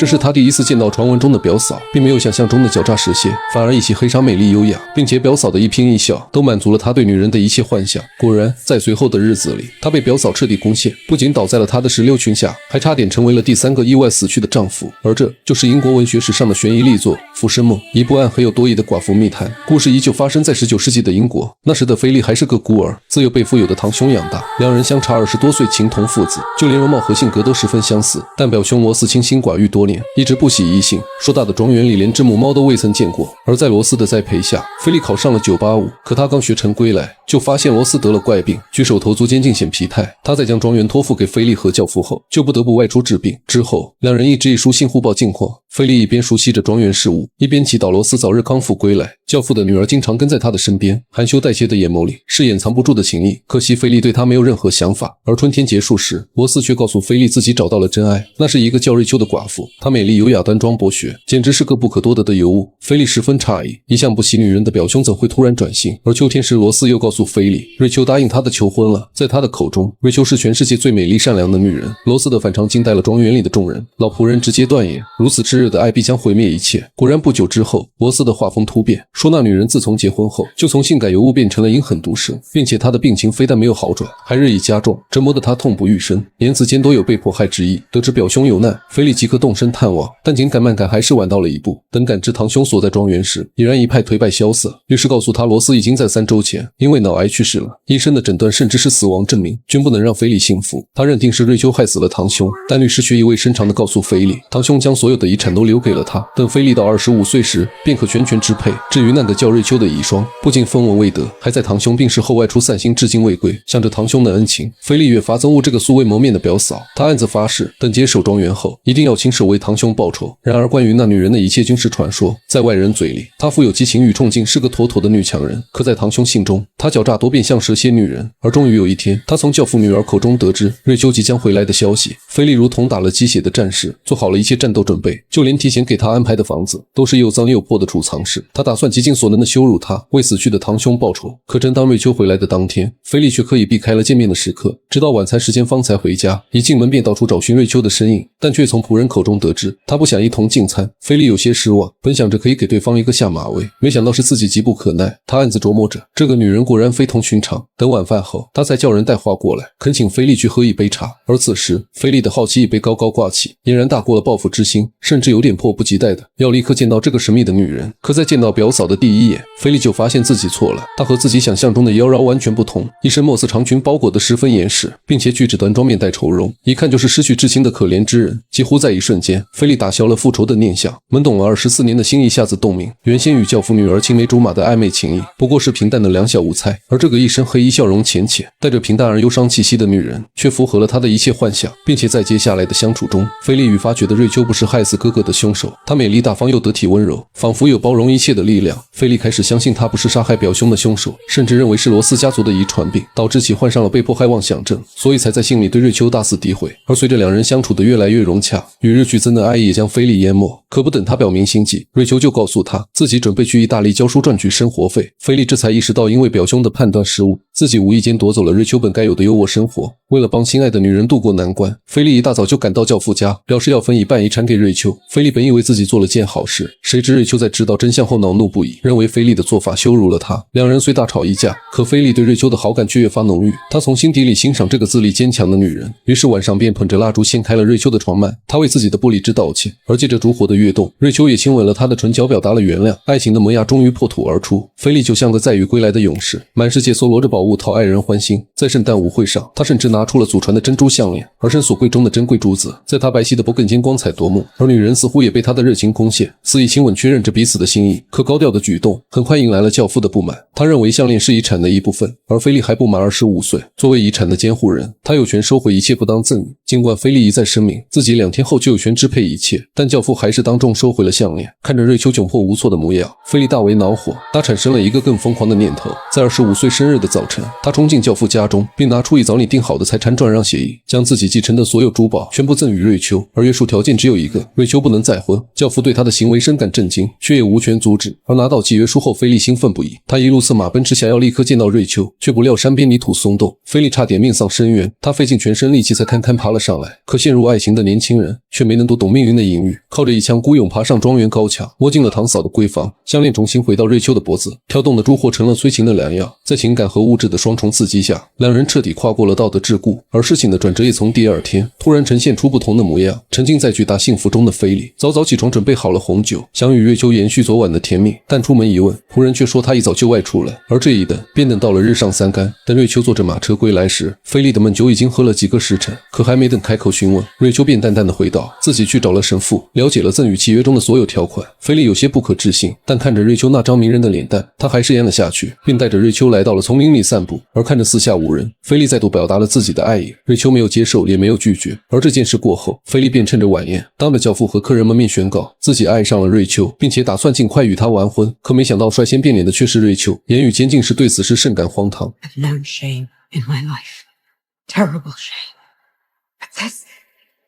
这是他第一次见到传闻中的表嫂，并没有想象中的狡诈蛇蝎，反而一袭黑纱美丽优雅，并且表嫂的一颦一笑都满足了他对女人的一切幻想。果然，在随后的日子里，他被表嫂彻底攻陷，不仅倒在了他的石榴裙下，还差点成为了第3个意外死去的丈夫。而这就是英国文学史上的悬疑力作《浮生梦》，一部暗黑又多疑的寡妇密探。故事依旧发生在19世纪的英国，那时的菲利还是个孤儿，自幼被富有的堂兄养大，两人相差20多岁，情同父子，就连容貌和性格都十分相似。但表兄罗斯清心寡欲多年，一直不喜异性，硕大的庄园里连只母猫都未曾见过。而在罗斯的栽培下，菲利考上了985，可他刚学成归来，就发现罗斯得了怪病，举手投足间尽显疲态。他在将庄园托付给菲利和教父后，就不得不外出治病。之后，两人一直以书信互报近况。菲利一边熟悉着庄园事务，一边祈祷罗斯早日康复归来。教父的女儿经常跟在他的身边，含羞带怯的眼眸里是掩藏不住的情意。可惜菲利对他没有任何想法。而春天结束时，罗斯却告诉菲利自己找到了真爱，那是一个叫瑞秋的寡妇。她美丽优雅，端庄博学，简直是个不可多得的尤物。菲利十分诧异，一向不喜女人的表兄怎会突然转性？而秋天时，罗斯又告诉菲利，瑞秋答应他的求婚了。在他的口中，瑞秋是全世界最美丽善良的女人。罗斯的反常惊呆了庄园里的众人，老仆人直接断言，如此炽热的爱必将毁灭一切。果然不久之后，罗斯的画风突变，说那女人自从结婚后，就从性感尤物变成了阴狠毒舌，并且她的病情非但没有好转，还日益加重，折磨得他痛不欲生，言辞间都有被迫害之意。得知表兄有难，菲利即刻动身探望，但紧赶慢赶还是晚到了一步。等赶至堂兄所在庄园时，已然一派颓败萧瑟。律师告诉他，罗斯已经在3周前因为脑癌去世了，医生的诊断甚至是死亡证明，均不能让菲利信服。他认定是瑞秋害死了堂兄，但律师却意味深长地告诉菲利，堂兄将所有的遗产都留给了他，等菲利到25岁时便可全权支配。至于那个叫瑞秋的遗孀，不仅分文未得，还在堂兄病逝后外出散心，至今未归。想着堂兄的恩情，菲利越发憎恶这个素未谋面的表嫂。他暗自发誓，等接手庄园后，一定要亲手为堂兄报仇。然而关于那女人的一切均是传说，在外人嘴里，她富有激情与冲劲，是个妥妥的女强人。可在堂兄心中，她狡诈多变，像蛇蝎女人。而终于有一天，他从教父女儿口中得知瑞秋即将回来的消息。菲利如同打了鸡血的战士，做好了一切战斗准备，就连提前给他安排的房子都是又脏又破的储藏室。他打算极尽所能的羞辱他，为死去的堂兄报仇。可正当瑞秋回来的当天，菲利却刻意避开了见面的时刻，直到晚餐时间方才回家。一进门便到处找寻瑞秋的身影，但却从仆人口中得知他不想一同进餐。菲利有些失望，本想着可以给对方一个下马威，没想到是自己急不可耐。他暗自琢磨着，这个女人果然非同寻常。等晚饭后，他才叫人带话过来，恳请菲利去喝一杯茶。而此时，菲利的好奇已被高高挂起，俨然大过了报复之心，甚至有点迫不及待的要立刻见到这个神秘的女人。可在见到表嫂的第一眼，菲利就发现自己错了。她和自己想象中的妖娆完全不同，一身墨色长裙包裹得十分严实，并且举止端庄，面带愁容，一看就是失去至亲的可怜之人。几乎在一瞬间，菲利打消了复仇的念想，懵懂了24年的心一下子洞明。原先与教父女儿青梅竹马的暧昧情谊，不过是平淡的两小无猜，而这个一身黑衣、笑容浅浅、带着平淡而忧伤气息的女人，却符合了他的一切幻想。并且在接下来的相处中，菲利愈发觉得瑞秋不是害死哥哥的凶手。她美丽大方又得体温柔，仿佛有包容一切的力量。菲利开始相信她不是杀害表兄的凶手，甚至认为是罗斯家族的遗传病导致其患上了被迫害妄想症，所以才在信里对瑞秋大肆诋毁。而随着两人相处的越来越融洽，与日俱增的爱意也将菲利淹没。可不等他表明心迹，瑞秋就告诉他自己准备去意大利教书赚取生活费。菲利这才意识到，因为表兄的判断失误，自己无意间夺走了瑞秋本该有的优渥生活。为了帮心爱的女人渡过难关，菲利一大早就赶到教父家，表示要分一半遗产给瑞秋。菲利本以为自己做了件好事，谁知瑞秋在知道真相后恼怒不已，认为菲利的做法羞辱了他。两人虽大吵一架，可菲利对瑞秋的好感却越发浓郁，他从心底里欣赏这个自立坚强的女人。于是晚上便捧着蜡烛掀开了瑞秋的床幔，他为自己的不理智道歉。而借着烛火的跃动，瑞秋也亲吻了他的唇角，表达了原谅。爱情的萌芽终于破土而出，菲利就像个载誉归来的勇士，满世界搜罗着宝物讨爱人欢心。在圣诞舞会上，他甚至拿出了祖传的珍珠项链，而身所贵重的珍贵珠子在他白皙的脖颈间光彩夺目。而女人似乎也被他的热情攻陷，肆意亲吻，确认着彼此的心意。可高调的举动很快引来了教父的不满，他认为项链是遗产的一部分，而菲利还不满25岁，作为遗产的监护人，他有权收回一切不当赠与。尽管菲利一再声明自己2天后就有权支配一切，但教父还是当众收回了项链。看着瑞秋窘迫无措的模样，菲利大为恼火，他产生了一个更疯狂的念头。在25岁生日的早晨，他冲进教父家中，并拿出一早拟定好的财产转让协议，将自己继承的所有珠宝全部赠与瑞秋，而约束条件只有一个，瑞秋不能再婚。教父对他的行为深感震惊，却也无权阻止。而拿到契约书后，菲利兴奋不已，他一路策马奔驰，想要立刻见到瑞秋，却不料山边泥土松动，菲利差点命丧深渊。他费尽全身力气才堪堪爬了上来，可陷入爱情的年轻人却没能读懂命运的隐喻，靠着一腔孤勇爬上庄园高墙，摸进了堂嫂的闺房，项链重新回到瑞秋的脖子，跳动的烛火成了催情的良药。在情感和物质的双重刺激下，两人彻底跨过了道德桎梏，而事情的转折也从第二天突然呈现出不同的模样。沉浸在巨大幸福中的菲利早早起床准备好了红酒，想与瑞秋延续昨晚的甜蜜，但出门一问，仆人却说他一早就外出了。而这一等便等到了日上三竿。等瑞秋坐着马车归来时，菲利的闷酒已经喝了几个时辰，可还没等开口询问，瑞秋便淡淡的回道自己去找了神父，了解了赠与契约中的所有条款。菲利有些不可置信，但看着瑞秋那张迷人的脸蛋，他还是咽了下去，并带着瑞秋来到了丛林里散步。而看着四下无人，菲利再度表达了自己的爱意，瑞秋没有接受，也没有拒绝。而这件事过后，菲利便趁着晚宴，当着教父和客人们面宣告自己爱上了瑞秋，并且打算尽快与她完婚。可没想到率先变脸的却是瑞秋，言语间竟是对此事甚感荒唐。I've known shame in my life. Terrible shame. But this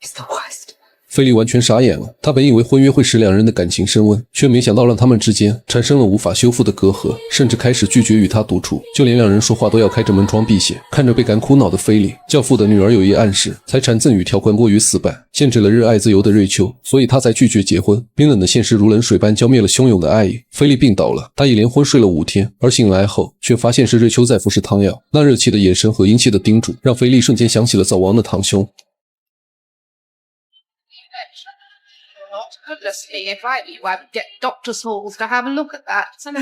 is the worst. 菲利完全傻眼了，他本以为婚约会使两人的感情升温，却没想到让他们之间产生了无法修复的隔阂，甚至开始拒绝与他独处，就连两人说话都要开着门窗避险。看着倍感苦恼的菲利，教父的女儿有意暗示财产赠与条款过于死板，限制了热爱自由的瑞秋，所以他才拒绝结婚。冰冷的现实如冷水般浇灭了汹涌的爱意。菲利病倒了，他一连昏睡了5天，而醒来后却发现是瑞秋在服食汤药。那热切的眼神和殷切的叮嘱，让菲利瞬间想起了早亡的堂兄。Goodness me, if I knew I would get Dr. Smalls to have a look at that. So no.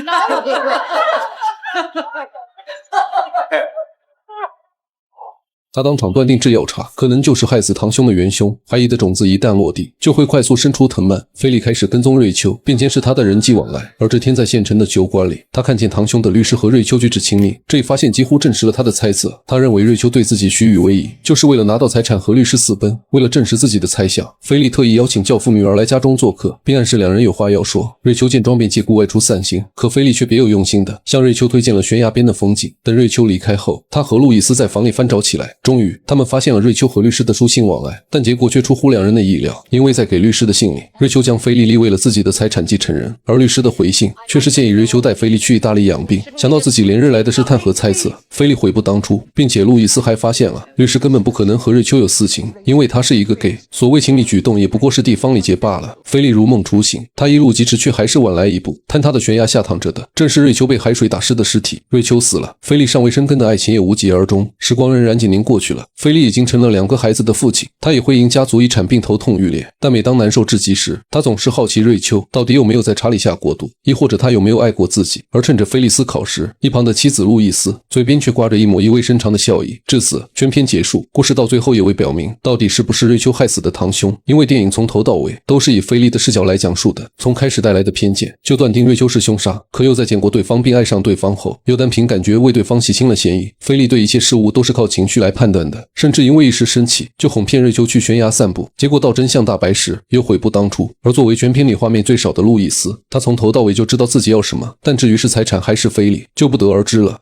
他当场断定制药茶可能就是害死堂兄的元凶，怀疑的种子一旦落地，就会快速生出藤蔓。菲利开始跟踪瑞秋，并监视他的人际往来。而这天在县城的酒馆里，他看见堂兄的律师和瑞秋举止亲密，这一发现几乎证实了他的猜测。他认为瑞秋对自己虚与委蛇，就是为了拿到财产和律师私奔。为了证实自己的猜想，菲利特意邀请教父女儿来家中做客，并暗示两人有话要说。瑞秋见状便借故外出散心，可菲利却别有用心的向瑞秋推荐了悬崖边的风景。等瑞秋离开后，他和路易斯在房里翻找起来。终于，他们发现了瑞秋和律师的书信往来，但结果却出乎两人的意料。因为在给律师的信里，瑞秋将菲利立为了自己的财产继承人，而律师的回信却是建议瑞秋带菲利去意大利养病。想到自己连日来的试探和猜测，菲利悔不当初，并且路易斯还发现了律师根本不可能和瑞秋有私情，因为他是一个 gay， 所谓情理举动也不过是地方礼节罢了。菲利如梦初醒，他一路疾驰却还是晚来一步。坍塌的悬崖下躺着的正是瑞秋被海水打湿的尸体。瑞秋死了，菲利尚未生根的爱情也无疾而终。时光荏苒几年过去了，菲利已经成了2个孩子的父亲，他也会因家族遗产病头痛欲裂。但每当难受至极时，他总是好奇瑞秋到底有没有在查理夏过渡，亦或者他有没有爱过自己。而趁着菲利思考时，一旁的妻子路易斯嘴边却挂着一抹意味深长的笑意。至此，全篇结束。故事到最后也未表明到底是不是瑞秋害死的堂兄，因为电影从头到尾都是以菲利的视角来讲述的。从开始带来的偏见就断定瑞秋是凶杀，可又在见过对方并爱上对方后，又单凭感觉为对方洗清了嫌疑。菲利对一切事物都是靠情绪来判断的，甚至因为一时生气就哄骗瑞秋去悬崖散步，结果到真相大白时又悔不当初。而作为全片里画面最少的路易斯，他从头到尾就知道自己要什么，但至于是财产还是菲利就不得而知了。